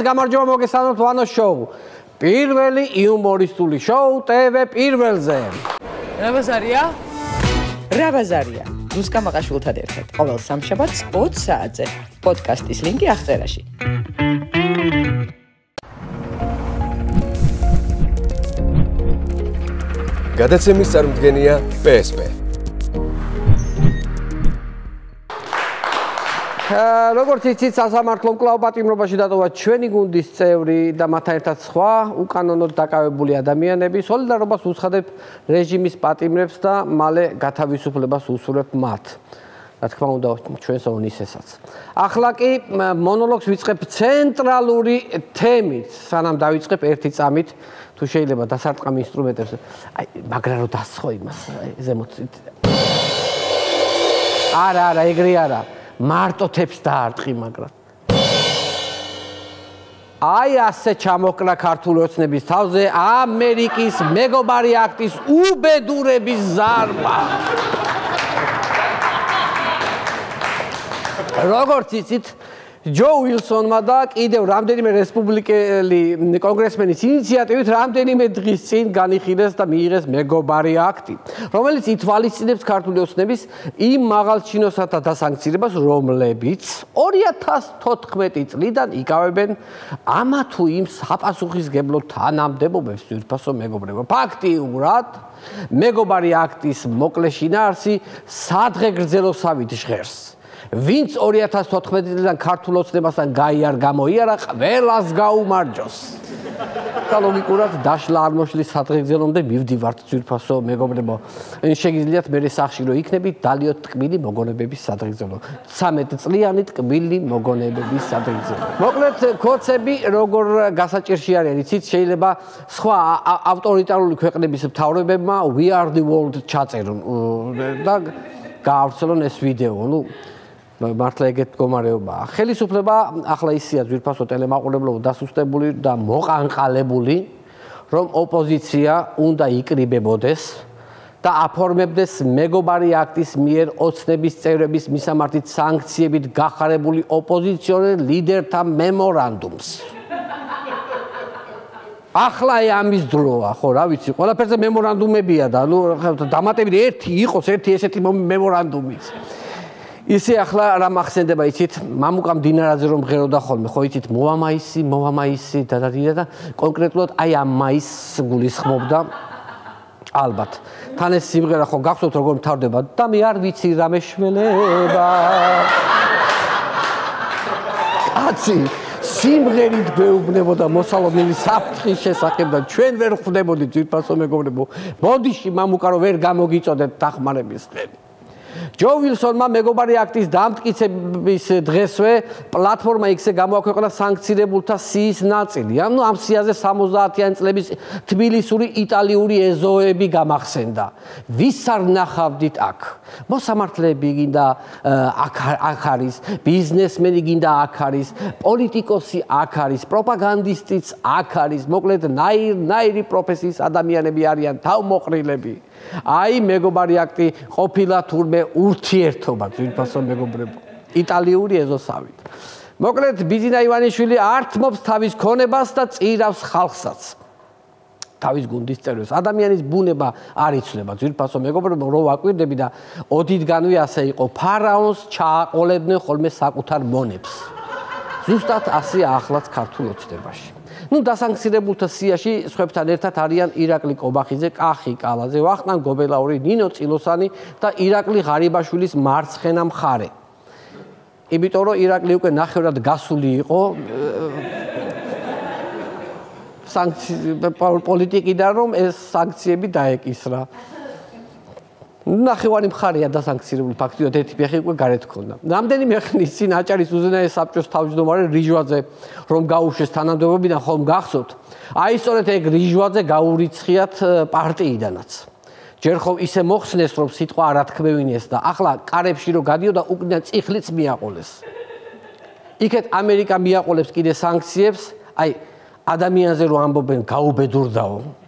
გამარჯობა მოგესალმებით ვანოს შოუ. პირველი იუმორისტული შოუ TV პირველზე. რა ბაზარია? რუსკა მაყაშვილთან ერთად. ყოველ სამშაბათს 20 საათზე. პოდკასტის ლინკი აღწერაში. გადაცემის წარმომადგენელია PSP. როგორც იცით, სასამართლო მკლავ პატიმრობაში დატოვა ჩვენი გუნდის წევრი და მათთან ერთად სხვა უკანონოდ დაკავებული ადამიანები. სოლიდარობას უცხადებ რეჟიმის პატიმრებს და მალე გათავისუფლებას უსურვებ მათ. რა თქმა უნდა, ჩვენს ონისესაც. ახლა კი მონოლოგს ვიწყებ ცენტრალური თემით, სანამ დავიწყებ ერთი წამით, თუ შეიძლება დასარტყამ ინსტრუმენტებს. აი, მაგრამ რო დასხო იმას, ზემოთ. არა, ეგრე არა. მარტო თებს დაარტყი, მაგრამ აი ასე ჩამოკრა ქართული ოცნების თავზე ამერიკის მეგობარი აქტის უბედურების ზარმა. როგორც იცით, ჯო უილსონმა და კიდევ რამდენიმე რესპუბლიკელი კონგრესმენის ინიციატივით რამდენიმე დღის წინ განიხილეს და მიიღეს მეგობარი აქტი, რომელიც ითვალისწინებს ქართული ოცნების იმ მაღალჩინოსათა დასანქცირებას, რომლებიც 2014 წლიდან იკავებენ ამა თუ იმ საპასუხისგებლო თანამდებობებს ძვირფასო მეგობრებო. ფაქტიურად, მეგობარი აქტის მოკლე შინაარსი სადღეგრძელოსავით ჟღერს. ვინც 2014 წლიდან ქართულ ოცნებასთან გაიარ გამოიარა, ყველას გაუმარჯოს. და ლოგიკურად დაშლა არ მოშლის სადღეგრძელომდე მივდივართ ძვირფასო მეგობრებო. შეგიძლიათ მე სახში რო იქნებით, დალიოთ ტკბილი მოგონებების სადღეგრძელო. 13 წლიანი ტკბილი მოგონებების სადღეგრძელო. მოკლედ, კოცები როგორ გასაჭირში არის, იცით, შეიძლება სხვა ავტორიტარული ქვეყნების მთავრობებმა We are the world ჩაწერონ და გაავრცელონ ეს ვიდეო. მართლა ეგეთ მდგომარეობაა. ხელისუფლება ახლა ისია ძვირფასო ტელემაყურებლობა დასუსტებული და მოყანყალებული, რომ ოპოზიცია უნდა იკრიბებოდეს და აფორმებდეს მეგობარი აქტის მიერ ოცნების წევრების მისამართით სანქციებით გახარებული ოპოზიციონერ ლიდერთა მემორანდუმს. ახლა ამის დროა, ხო, რა ვიცი, ყველაფერზე მემორანდუმებია და დამატებით ერთი იყოს, ერთი ესეთი მემორანდუმიც. ისე ახლა რა მახსენდება, იცით, მამუკა მდინარაძე რომ ღეროდა ხოლმე, ხო იცით, მოვამაისი და კონკრეტულად აი ამ მაისს გულისხმობდა ალბათ. თან ეს სიმღერა ხო გახსოვთ როგორ მთავრდება და მე არ ვიცი რა მეშველება. კაცი სიმღერით გვეუბნებოდა მოსალოდნელი საფრთხის შესახებ და ჩვენ ვერ ხვდებოდით ძვირფასო მეგობრებო. ბოდიში მამუკა რომ ვერ გამოგიწოდეთ დახმარების ხელი. ჯო უილსონმა მეგობარი აქტის დამტკიცების დღესვე პლატფორმა X-ზე გამოაქვეყნა სანქცირებულთა სიის ნაწილი. ანუ ამ სიაზე 70-იანი წლების თბილისური იტალიური ეზოები გამახსენდა. ვის არ ნახავდით აქ? მოსამართლეები გინდა აქ არის, ბიზნესმენი გინდა აქ არის, პოლიტიკოსი აქ არის, პროპაგანდისტიც აქ არის, მოკლედ ნაირი პროფესიის ადამიანები არიან თავმოყრილები. აი მეგობარი აქტი ყოფილა თურმე ურთიერთობა ძვირფასო მეგობრებო იტალიური ეზოსავით. მოკლედ ბიძინა ივანიშვილი ართმობს თავის ქონებას და წირავს ხალხსაც. თავის გუნდის წევრებს. ადამიანის ბუნება არ იცვლება ძვირფასო მეგობრებო, რო ვაკვირდები და ოდითგანვე ასე იყო. ფარაონს ჩააყოლებდნენ ხოლმე საკუთარ მონებს. ზუსტად ასე ახლაც ქართულ ოცნებაში. დასანქცირებულთა სიაში სხვებთან ერთად არიან ირაკლი კობახიძე, კახი კალაძე, ვახტანგ გობელაური, ნინო წილოსანი და ირაკლი ღარიბაშვილის მარცხენა მხარე. იმიტომ რომ ირაკლი უკვე ნახევრად გასული იყო პოლიტიკიდან, რომ ეს სანქციები დაეკისრა. ნახევარი მხარეა დასანქცირებული ფაქტიურად ერთი ფეხი უკვე გარეთ ქონდა. რამდენიმე ხნის წინ აჭარის უზენაეს საბჭოს თავმჯდომარე რიჟვაძე რომ გაუშვეს თანამდებობიდან, ხომ გახსოვთ? აი სწორედ ეგ რიჟვაძე გაურიცხიათ პარტიიდანაც. ჯერ ხომ ისე მოხსნეს, რომ სიტყვა არ ათქმევინეს და ახლა კარებში რო გადიოდა უკნია წიხლიც მიაყოლეს. იქეთ ამერიკა მიაყოლებს კიდე სანქციებს, აი ადამიანზე რო ამბობენ გაუბედურდაო.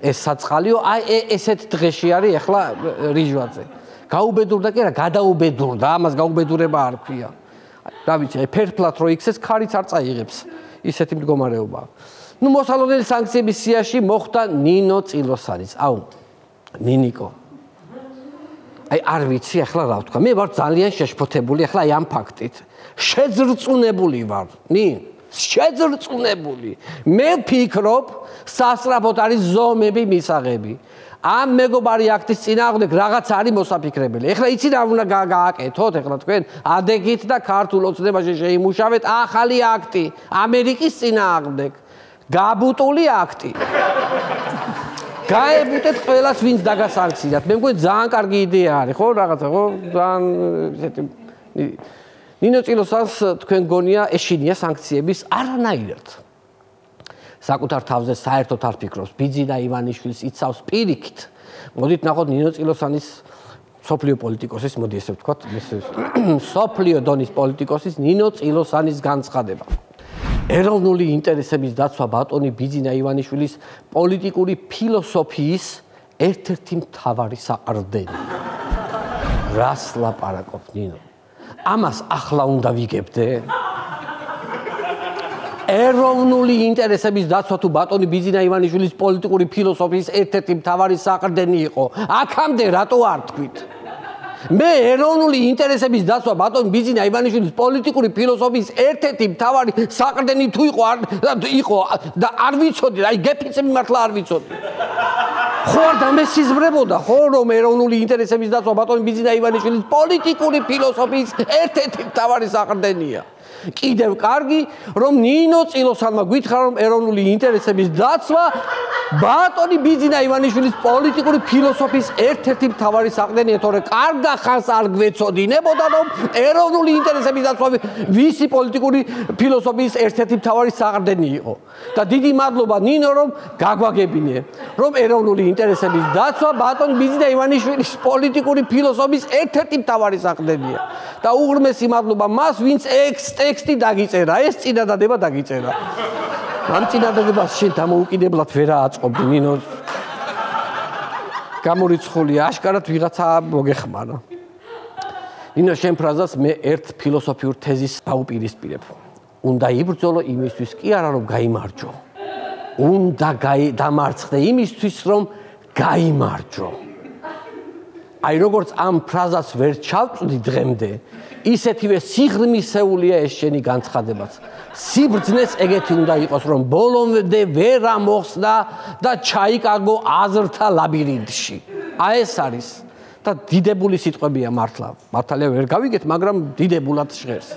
ეს საწყალიო, აი ესეთ დღეში არის ახლა რიჟვაძე. გაუბედურდა კი არა, გადაუბედურდა, ამას გაუბედურება არ ქვია. რა ვიცი, ფერფლად რო იქცეს, ქარიც არ წაიღებს. ისეთი მდგომარეობაა. ნუ მოსალოდნელი სანქციების სიაში მოხვდა ნინო წილოსანის. აუ, ნინიკო. აი არ ვიცი ახლა რა ვთქვა. მე ვარ ძალიან შეშფოთებული ახლა აი ამ ფაქტით. შეძრწუნებული ვარ. შეძრწუნებული. მე ვფიქრობ, სასწრაფოდ არის ზომები მისაღები. ამ მეგობარი აქტის წინააღმდეგ რაღაც არის მოსაფიქრებელი. ეხლა იცი რა უნდა გააკეთოთ ეხლა თქვენ? ადეგით და ქართულ ოცნებაში შეიმუშავეთ ახალი აქტი ამერიკის წინააღმდეგ. გაბუტული აქტი. გაებუტეთ ყველას ვინც დაგასანქციათ. მე მგონი ძალიან კარგი იდეა არის, ხო, რაღაცა, ხო? ძალიან ესეთი ნინო წილოსანს თქვენ გონია ეშინია სანქციების არანაირად. საკუთარ თავზე საერთოდ არ ფიქრობს. ბიძინა ივანიშვილს იცავს პირიქით. მოდით ნახოთ ნინო წილოსანის სოფლიო პოლიტიკოსის, მოდი ესე ვთქვათ, სოფლიო დონის პოლიტიკოსის ნინო წილოსანის განცხადება. ეროვნული ინტერესების დაცვა ბატონი ბიძინა ივანიშვილის პოლიტიკური ფილოსოფიის ერთ-ერთი მთავარი საყრდენი. რას ლაპარაკობ ნინო? ამას ახლა უნდა ვიგებდე? ეროვნული ინტერესების დაცვა თუ ბატონი ბიძინა ივანიშვილის პოლიტიკური ფილოსოფიის ერთ-ერთი მთავარი საყრდენი იყო. აქამდე რატო არ თქვით? მე ეროვნული ინტერესების დაცვა ბატონი ბიძინა ივანიშვილის პოლიტიკური ფილოსოფიის ერთ-ერთი მთავარი საყრდენი თუ იყო და არ ვიცოდი, აი გეფიცები მართლა არ ვიცოდი. ხო არ დამესიზმრებოდა, ხო რომ ეროვნული ინტერესების დაცვა ბატონი ბიძინა ივანიშვილის პოლიტიკური ფილოსოფიის ერთ-ერთი მთავარი საყრდენია. კიდევ კარგი, რომ ნინო წილოსანმა გითხრა, რომ ეროვნული ინტერესების დაცვა ბატონი ბიძინა ივანიშვილის პოლიტიკური ფილოსოფიის ერთ-ერთი მთავარი საყრდენია, თორე კარგა ხანს არ გვეცოდინებოდა, რომ ეროვნული ინტერესების დაცვა ვისი პოლიტიკური ფილოსოფიის ერთ-ერთი მთავარი საყრდენი იყო. და დიდი მადლობა ნინო, რომ გაგვაგებინე, რომ ეროვნული ინტერესების დაცვა ბატონი ბიძინა ივანიშვილის პოლიტიკური ფილოსოფიის ერთ-ერთი მთავარი საყრდენია. და უღრმესი მადლობა მას, ვინც ტექსტი დაგიწერა, ეს წინადადება დაგიწერა. ამ წინადადებას შენ დამოუკიდებლად ვერ აწყობდი ნინო. გამორიცხულია, აშკარად ვიღაცა მოგეხმარა. ნინო, შენ ფრაზას მე ერთ ფილოსოფიურ თეზის დაუპირისპირებ. უნდა იბრძოლო იმისთვის კი არა რომ გაიმარჯო. უნდა დამარცხდე იმისთვის რომ გაიმარჯო. აი როგორც ამ ფრაზას ვერ ჩავწვდი დღემდე, ისეთივე სიღრმისეულია ეს შენი განცხადებაც. სიბრძნეს ეგეთი უნდა იყოს, რომ ბოლომდე ვერ ამოხსნა და ჩაიკარგო აზრთა ლაბირინთში. აი ეს არის და დიდებული სიტყვებია მართლა. მართალია ვერ გავიგეთ, მაგრამ დიდებულად ჟღერს.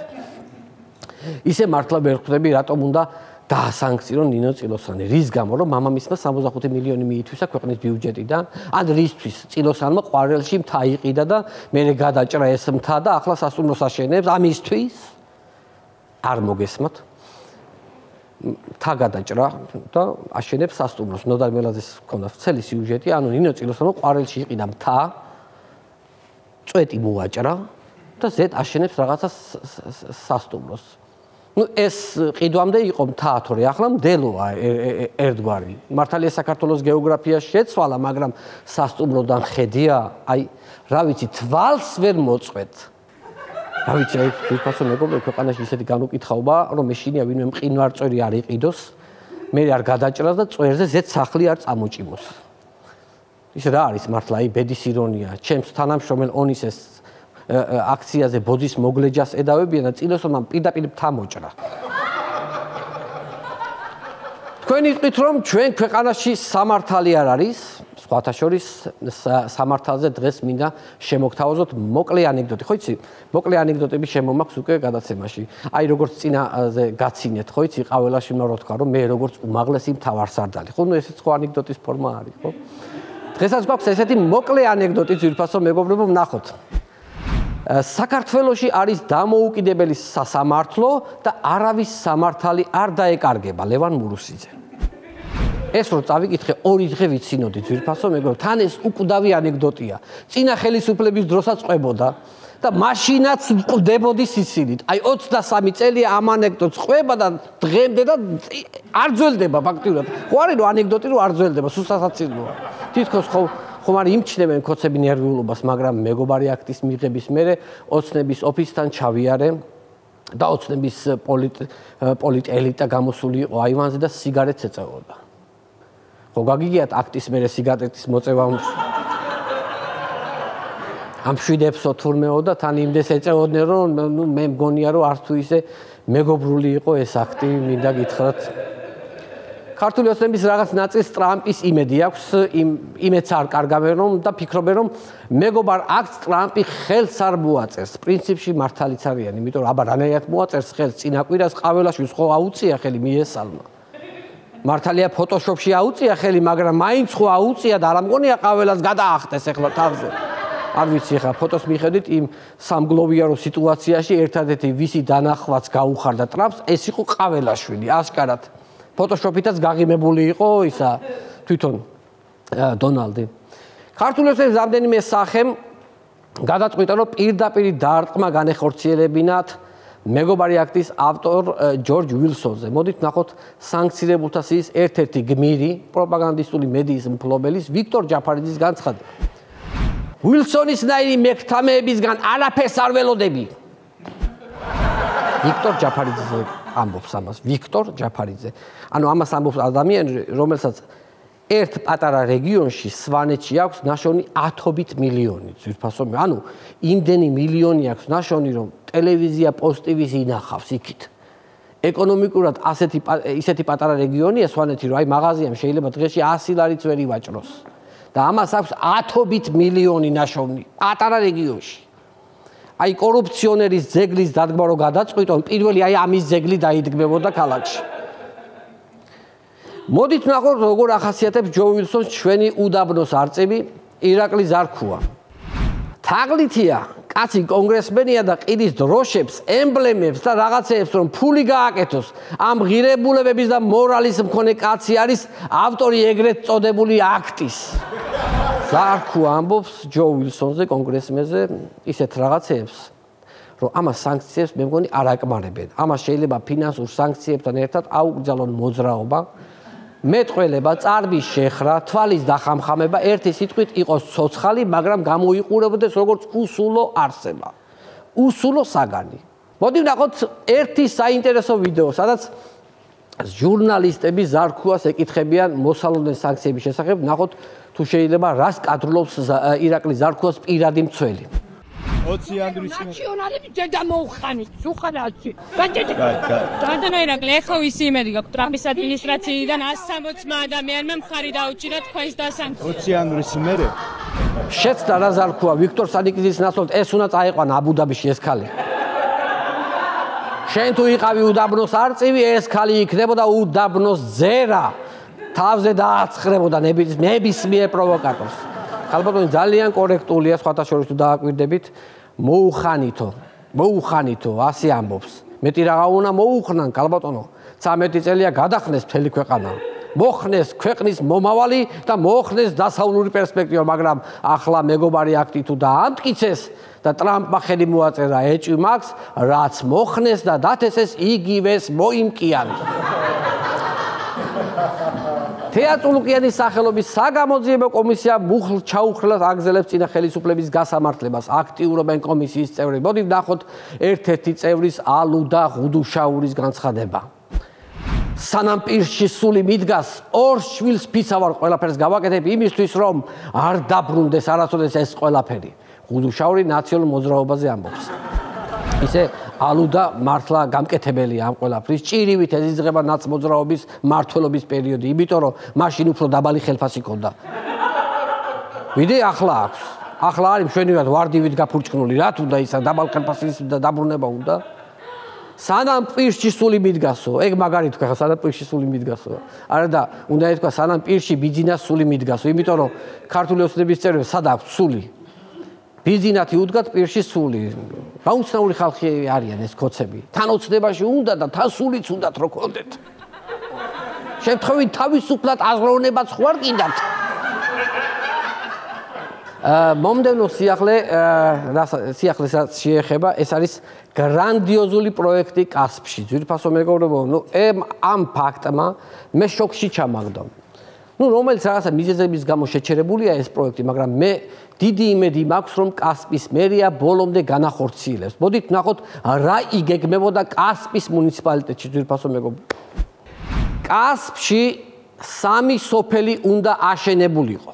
ისე მართლა ვერ ხვდები, რატომ უნდა დაასანქციონ ნინო წილოსანი. რის გამო, რომ მამამისმა 65 მილიონი მიითვისა ქვეყნის ბიუჯეტიდან, ან რისთვის წილოსანმა ყვარელში მთა იყიდა და მერე გადაჭრა ეს მთა და ახლა სასტუმროს აშენებს ამისთვის? არ მოგესმათ? მთა გადაჭრა და აშენებს სასტუმროს. ნოდარ მელაძეს ჰქონდა ვცელი სიუჟეტი, ანუ ნინო წილოსანმა ყვარელში იყიდა მთა, წვეტი მოაჭრა და ზედ აშენებს რაღაცა სასტუმროს. ნუ ეს ყიდვამდე იყო მთა, თორე ახლა მდელოა ერთგვარი. მართალია საქართველოს გეოგრაფიაში შეცვალა, მაგრამ სასტუმროდან ხედია, აი, რა ვიცი, თვალს ვერ მოწვეთ. რა ვიცი, აი, თვითონ მეგობრებო, ქვეყანაში ისეთი განუკითხაობა, რომ ეშინია ვინმე მყინვარწვერი არ იყიდოს, მე არ გადაჭრას და წვერზე ზედ სახლი არ წამოჭიმოს. ის რა არის მართლა, აი, ბედის ირონია. ჩემს თანამშრომელ ონისეს აქციაზე ბოძის მოგლეჯას ედავებიან და წილოსანმა პირდაპირ მთა მოჭრა. თქვენ იტყვით, რომ ჩვენ ქვეყანაში სამართალი არ არის, სხვათა შორის სამართალზე დღეს მინდა შემოგთავაზოთ მოკლე ანეკდოტი. ხო იცი, მოკლე ანეკდოტები შემომაქვს უკვე გადაცემაში. აი როგორც წინაზე გაცინეთ, ხო იცი, qavelაში უნდა რო თქვა, რომ მე როგორც უმაღლესი მთავარსარდალი. ხო, ნუ ესეც ხო ანეკდოტის ფორმა არის, ხო? დღესაც გვაქვს ესეთი მოკლე ანეკდოტი, ძვირფასო მეგობრებო, ვნახოთ. საქართველოში არის დამოუკიდებელი სასამართლო და არავის სამართალი არ დაეკარგება. ლევან მურუსიძე. ეს რო წავიკითხე, 2 დღე ვიცინოდი ძვირფასო მეგობრებო, თან ეს უკვდავი ანეკდოტია. წინა ხელისუფლების დროსაც ყვებოდა და მაშინაც ყვდებოდი სიცილით. აი 23 წელი ამ ანეკდოტს ყვება და დღემდე და არ ძველდება ფაქტიურად. ხო არის რომ ანეკდოტი რო არ ძველდება, სულსასაცილოა. თითქოს ხომ არ იმჩნევენ ქოცები ნერვიულობას, მაგრამ მეგობარი აქტის მიღების მერე ოცნების ოფისთან ჩავიარე დაოცნების პოლიტ ელიტა გამოსული იყო აივანზე და სიგარეტს ეწევოდა. ხო გაგიგიათ აქტის მერე სიგარეტის მოწევა ამ შვიდებსო თურმეო და თან იმდეს ეწეოდნენ რომ მე მგონია რომ არც თუ ისე მეგობრული იყო ეს აქტი მინდა გითხრათ. ქართული ოცნების რაღაც ნაწილს ტრამპის იმედი აქვს იმედს არ კარგავენ რომ და ფიქრობენ რომ მეგობარ აქტს ტრამპი ხელს არ მოაწერს პრინციპში მართალიც არიან იმიტომ რომ აბა რანაირად მოაწერს ხელს წინაკვირას ყაველაშვილს ხო აუწია ხელი მიესალმა მართალია ფოტოშოპში აუწია ხელი მაგრამ მაინც ხო აუწია და არ ამგონია ყაველას გადაახტეს ახლა თავზე არ ვიცი ხა ფოტოს მიხედვით იმ სამგლოვიარო სიტუაციაში ერთადერთი ვისი დანახვაც გაუხარდა ტრამპს ეს იყო ყაველაშვილი ასკარად ფოტოშოპითაც გაღიმებული იყო ისა თვითონ დონალდი. ქართული ოცნების რამდენიმე სახემ გადაწყვიტა რომ პირდაპირ დაარტყმა განეხორციელებინათ მეგობარი აქტის ავტორ ჯორჯ უილსონზე. მოდით ნახოთ სანქცირებულთა სიის ერთ-ერთი გმირი პროპაგანდისტული მედიის მფლობელის ვიქტორ ჯაფარიძის განცხადება. უილსონისნაირი მეკთამეებისგან არაფერს არ ველოდები. ვიქტორ ჯაფარიძე ამბობს ამას ვიქტორ ჯაფარიძე. ანუ ამას ამბობს ადამიანი, რომელსაც ერთ პატარა რეგიონში სვანეთში აქვს ნაშოვნი 10 მილიონი ძვირფასო. ანუ იმდენი მილიონი აქვს ნაშოვნი, რომ ტელევიზია პოსტივის ინახავს იქით. ეკონომიკურად ისეთი პატარა რეგიონია სვანეთი, რომ აი მაღაზიამ შეიძლება დღეში 100 ლარიც ვერ ივაჭროს. და ამას აქვს 10 მილიონი ნაშოვნი პატარა რეგიონში. აი კორუფციონერის ძეგლის დადგმა რო გადაწყვიტონ, პირველი აი ამის ძეგლი დაიდგმებოდა ქალაქში. მოდით ნახოთ როგორ ახასიათებს ჯო უილსონს ჩვენი უდაბნოს არწივი ირაკლი ზარქუა. თაღლითია, კაცი კონგრესმენია და ყიდის დროშებს, ემბლემებს და რაღაცეებს რომ ფული გააკეთოს. ამ ღირებულებების და მორალის მქონე კაცი არის ავტორი ეგრეთ წოდებული აქტის. ზარქუა ამბობს ჯო უილსონზე კონგრესმენზე ისეთ რაღაცეებს, რომ ამას სანქციებს მე მგონი არ აკმარებენ. ამას შეიძლება ფინანსურ სანქციებთან ერთად აუკრძალონ მოძრაობა, მეტყველება, წარბის შეხრა, თვალის დახამხამება, ერთი სიტყვით იყოს ცოცხალი, მაგრამ გამოიყურებოდეს როგორც უსულო არსება. უსულო საგანი. მოდი ვნახოთ ერთი საინტერესო ვიდეო, სადაც ჟურნალისტები ზარქუას ეკითხებიან მოსალოდნელ სანქციების შესახებ, ნახოთ თუ შეიძლება რას კადრულობს ირაკლი ზარქუას პირადი მცველი. 20 ანდრის ნაციონალები დედა მოუხანით სუხარაში. გადანა ირაკლი, ეხლა ისი იმედი გაქვს ტრამპის ადმინისტრაციიდან 160 ადამიანმა მხარი დაუჭირა თქვენს დასანქციებს. 20 ანდრის მერე შეცდა რა ზარქუა ვიქტორ სანიკიძის ნაცვლად ეს უნდა წაიყვანა აბუდაბიში ეს ხალი. შენ თუ იყავი უდაბნოს არწივი ეს ხალი იქნებოდა უდაბნოს ძერა. თავზე დააცხრებოდა ნებისმიერ პროვოკატორს. ხალბატონი ძალიან კორექტულია სხვათა შორის თუ დააკვირდებით მოუხანითო ასე ამბობს მეტი რაღა უნდა მოუხნან ხალბატონო 13 წელია გადახნეს მთელი ქვეყანა მოხნეს ქვეყნის მომავალი და მოხნეს დასავლური პერსპექტივა მაგრამ ახლა მეგობარი აქტი თუ დაამტკიცეს და ტრამპმა ხელი მოაწერა ეჭვი მაქვს რაც მოხნეს და დათესეს იგივეს მოიმკიან თეატრულუკიანის სახელობის საგამოძიებო კომისია მუხლ ჩაუხრელად აგზელებს წინა ხელისუფლების გასამართლებას აქტიურობენ კომისიის წევრები. მოდით ვნახოთ ერთ-ერთი წევრის ალუდა ღუდუშაურის განცხადება. სანამ პირში სული მიდგას, ორ შვილს ფიცავარ ყველაფერს გავაკეთებ იმისთვის, რომ არ დაბრუნდეს არასოდეს ეს ყველაფერი. ღუდუშაური ნაციონალურ მოძრაობაზე ამბობს. ისე ალუდა მართლა გამკეთებელია ამ ყველაფრის ჭირივით ეზიზღება ნაცმოძრაობის მმართველობის პერიოდი, იმიტომ რომ მაშინ უფრო დაბალი ხელფასი ჰქონდა. ვიდე ახლა აქვს. ახლა არის მშვენივრად ვარდივით გაფურჩქნული, რა თუნდა ისა დაბალ ხელფასის დაბრუნება უნდა. სანამ პირში სული მიდგასო, ეგ მაგარი თქვა, სანამ პირში სული მიდგასო. არა და უნდა ეთქვა სანამ პირში ბიძინას სული მიდგასო, იმიტომ რომ ქართული ოცნების წევრები სად აქვს სული? ბიზინათი უდგათ პირში სული. გაუცნაური ხალხი არიან ეს კოცები. თან ოცნებაში უნდა და თან სულიც უნდათ რო გქონდეთ. შემთხვევით თავისუფლად აზროვნებაც ხო არ გინდათ. მომდევნო სიახლესაც შეეხება, ეს არის გრანდიოზული პროექტი კასპში. ძვირფასო მეგობრებო, ამ ფაქტმა მე შოკში ჩამაგდო. ნუ რომელიც რაღაცა მიზეზების გამო შეჩერებულია ეს პროექტი, მაგრამ მე დიდი იმედი მაქვს, რომ კასპის მერია ბოლომდე განახორციელებს. მოდით ნახოთ რა იგეგმებოდა კასპის მუნიციპალიტეტში, ძვირფასო მეგობრებო. კასპში 3 სოფელი უნდა აშენებულიყო.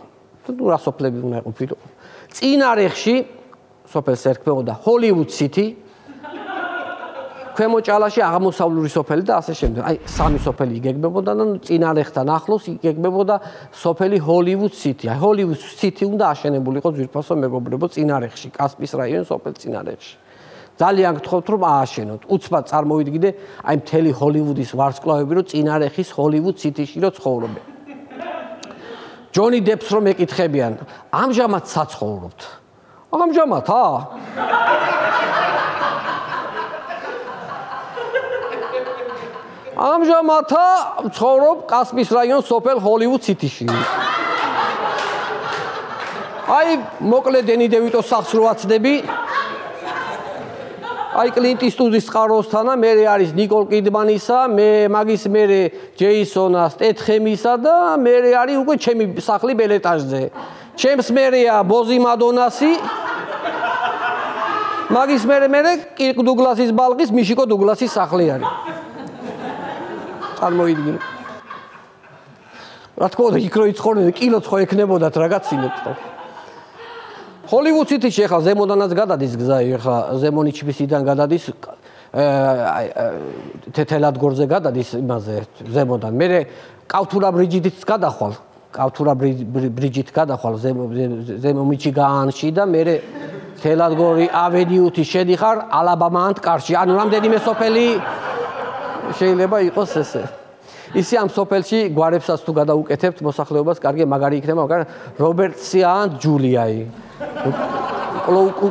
ნუ რა სოფლები უნდა იყოფილიყო? წინარეხში სოფელს ერქმეოდა ჰოლივუდ სიტი, ქვემო ჭალაში აღმოსავლური სოფელი და ასე შემდეგ. აი 3 სოფელი იგეგმებოდა და წინარეხთან ახლოს იგეგმებოდა სოფელი ჰოლივუდ სიტი. აი ჰოლივუდ სიტი უნდა აშენებულიყო ძვირფასო მეგობრებო წინარეხში, კასპის რაიონის სოფელ წინარეხში. ძალიან გთხოვთ რომ ააშენოთ. უცბად წარმოვიდგინე აი მთელი ჰოლივუდის ვარსკვლავები რომ წინარეხის ჰოლივუდ სიტიში რო ცხოვრობენ. ჯონი დეპს რომ ეკითხებიან, ამჟამად საცხოვრობთ? ამჟამად, ამჟამად ცხოვრობ კასპის რაიონის სოფელ ჰოლივუდ სიტიში. აი მოკლედ დენი დევიტოს სახს რო აცდები. აი კლინტ ისტუდის წყაროსთანა, მე არის ნიკოლ კიდმანისა, მაგის მერე ჯეისონა სტეთხემისა და მე არის უკვე ჩემი სახლი ბელეტაჟზე. ჩემს მერეა ბოზი მადონასი. მაგის მერე კირკ დუგლასის ბალყის მიშიკო დუგლასის სახლი არის. წარმოიდგინე. რა თქმა უნდა, იქ რო იცხოვრდნენ, კილოც ხო ექნებოდათ რა გაცინებთ ხო? ჰოლივუდ სიტიში ახლა ზემოდანაც გადადის გზა, ახლა ზემონიჩბისიდან გადადის თეთელადგორზე გადადის იმაზე ზემოდან. მე კავთურა ბრიჯითიც გადახვალ. კავთურა ბრიჯით გადახვალ ზემომიჩიგანში და მე თელადგორი ავენიუთი შედიხარ ალაბამანტ კარში. ანუ რამდენიმე სოფელი შეიძლება იყოს ესე. ისი ამ სოფელში გვარებსაც თუ გადაუკეთებთ მოსახლეობას, კარგი მაგარი იქნება, მაგრამ რობერტსიანთ ჯულიაი.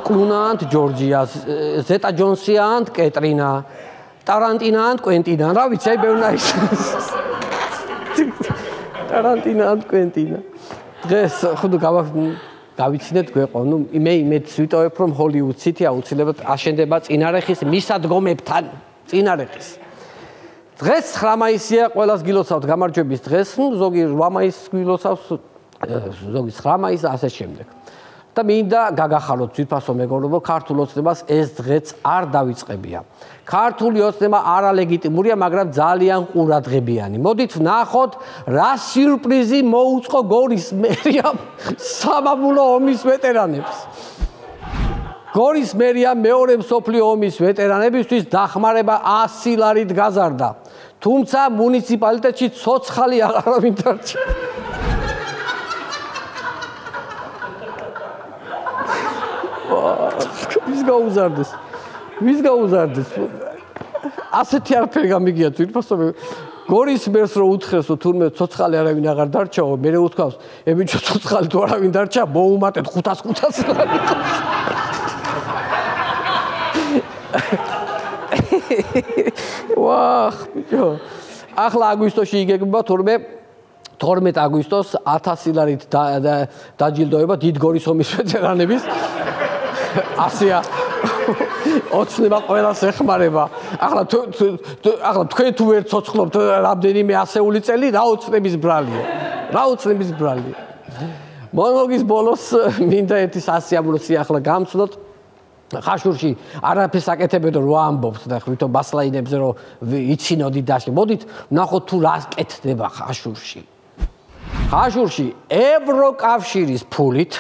კლუნანთ ჯორჯია, ზეტა ჯონსიანთ კეტრინა, ტარანტინანთ კვენტინა. რა ვიცი, აი ბევრია ის. ტარანტინანთ კვენტინა. დღეს ხუდ გავიცინეთ გვეყო. ნუ მე ვიტოვებ რომ ჰოლივუდ სიტი აუცილებლად აშენდება წინარეხის მისადგომებთან. წინარეხის. დღეს 9 მაისია, ყველას გილოცავთ გამარჯვების დღეს, ზოგი 8 მაისს გილოცავს, ზოგი 9 მაისს და ასე შემდეგ. და მინდა გაგახაროთ ძვირფასო მეგობრებო, ქართულ ოცნებას ეს დღეც არ დავიწყებია. ქართული ოცნება არალეგიტიმურია, მაგრამ ძალიან ყურადღებიანი. მოდით ვნახოთ, რა სიურპრიზი მოუწყო გორის მერიამ სამამულო ომის ვეტერანებს. გორის მერიამ მეორე მსოფლიო ომის ვეტერანებისთვის დახმარება 100 ლარით გაზარდა. თუმცა მუნიციპალიტეტში ცოცხალი აღარავინ დარჩა. ვის გაუზარდეს? ასეთი არაფერი გამიგია თვითფასო გორის მერს რო უთხრესო თურმე ცოცხალი არავინ აღარ დარჩაო, მე უთქვავს, ებიჭო ცოცხალი თუ არავინ დარჩა, მოუმატეთ 500 ლარი. ვახ, ბიჭო. ახლა აგვისტოში იგეგმება 12 აგვისტოს 1000 ლარით დაჯილდოება დიდგორის ომის ვეტერანების. ასია ოცნება ყველას ეხმარება. ახლა თქვენ თუ ვერ ცოცხლობთ რამდენიმე ასეული წელი, რა ოცნების ბრალია. რა ოცნების ბრალია. მონოლოგის ბოლოს მინდა ერთი სასიამოვნო სიახლა გამცნოთ. ხაშურში არაფერს აკეთებენ რო ამბობთ და ვითომ ბასლაინებზე რო იცინოდი დაში. მოდით ვნახოთ თუ რა კეთდება ხაშურში. ხაშურში ევროკავშირის ფულით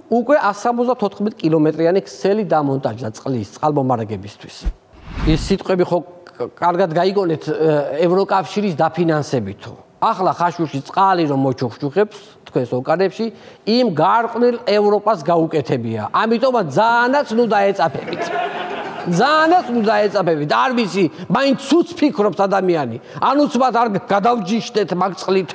უკვე 174 კილომეტრიანი ქსელი დამონტაჟდა წყალმომარაგებისთვის. ის სიტყვები ხო კარგად გაიგონეთ ევროკავშირის დაფინანსებითო. ახლა ხაშურში წყალი რომ მოჩუქჩუხებს თქვენს ოკარებში, იმ გარყვნილ ევროპას გაუკეთებია. ამიტომაც ძალიანაც ნუ დაეწაფებით. ძალიანაც ნუ დაეწაფებით. არ ვიცი, მაინც ცუც ფიქრობს ადამიანი. ანუცბად არ გადავჯიშდეთ მაგ წყლით.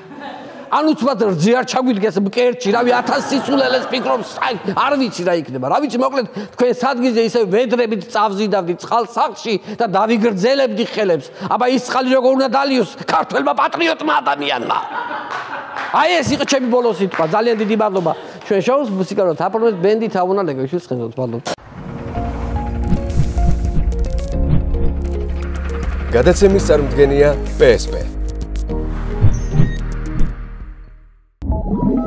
ანუცბად რძე არ ჩაგვიდგეს მკერჩი, რავი 1000 სიცულელეს ფიქრობს, არ ვიცი რა იქნება. რა ვიცი, მოკლედ თქვენ სადგიზე ისე ვედრებით წავზიდავდით წყალსახში და დავიგრძელებდი ხელებს. აბა ის წყალი როგორ უნდა დალიოს ქართველმა პატრიოტმა ადამიანმა. აი ეს იყო ჩემი ბოლო სიტყვა. ძალიან დიდი მადლობა. ჩვენ შოუს მუსიკალურად აპრობეთ ბენდი თაუნა ლეგეშვილს ხენდოთ. მადლობა. გადაცემის წარმომადგენია PSP.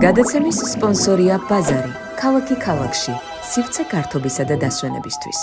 გადაცემის სპონსორია ბაზარი, ქალაქი ქალაქში, სივრცე გართობისა და დასვენებისთვის.